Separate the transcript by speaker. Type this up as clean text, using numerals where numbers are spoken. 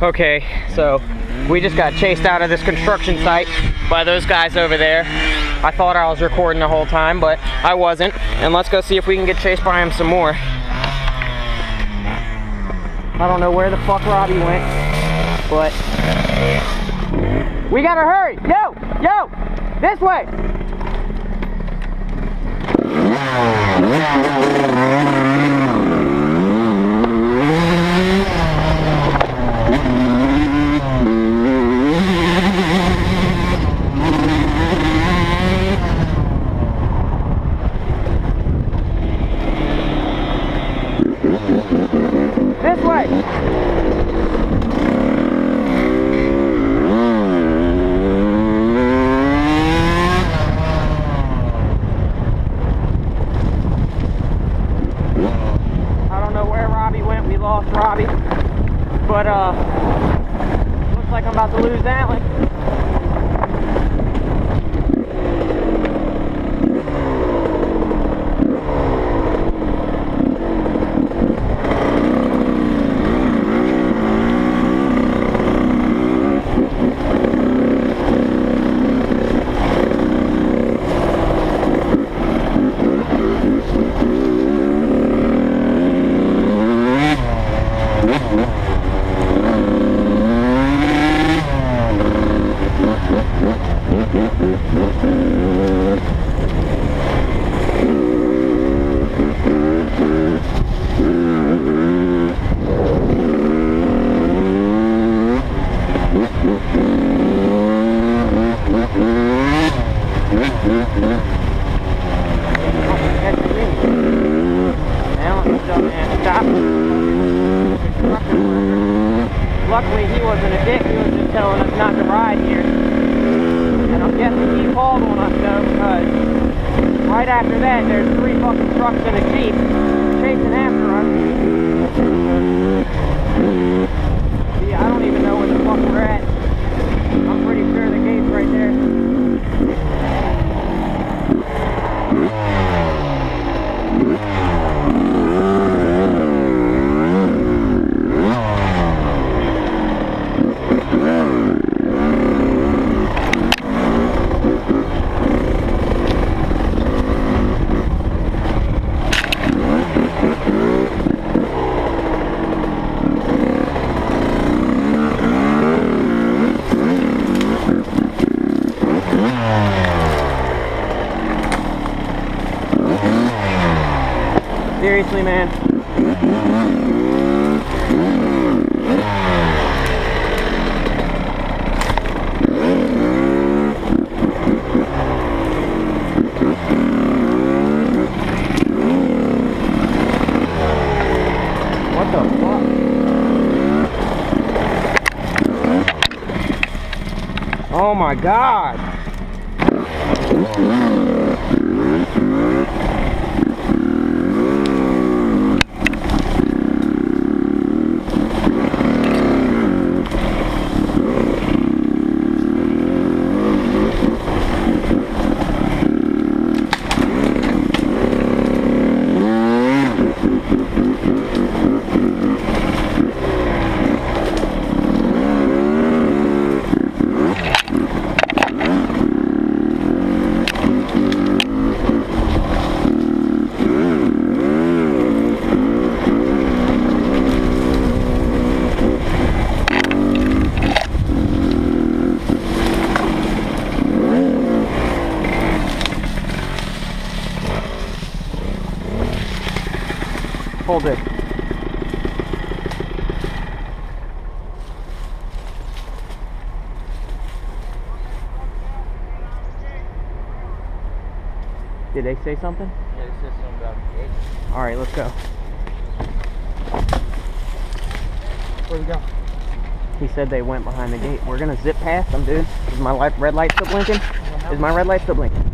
Speaker 1: Okay, so we just got chased out of this construction site by those guys over there. I thought I was recording the whole time, but I wasn't. And let's go see if we can get chased by him some more. I don't know where the fuck Robbie went, but we gotta hurry. Yo, this way. This way. I don't know where Robbie went. We lost Robbie. But looks like I'm about to lose Alan. Luckily he wasn't a dick, he was just telling us not to ride here. And I'm guessing he called on us though, because right after that there's 3 fucking trucks and a Jeep chasing after us. See, I don't even know where the fuck we're at. I'm pretty sure the gate's right there. Seriously, man. What the fuck? Oh my God. Hold it. Did they say something?
Speaker 2: Yeah, they said something about the gate.
Speaker 1: Alright, let's go.
Speaker 2: Where'd we go?
Speaker 1: He said they went behind the gate. We're gonna zip past them, dude. Is my red light still blinking? Is my red light still blinking?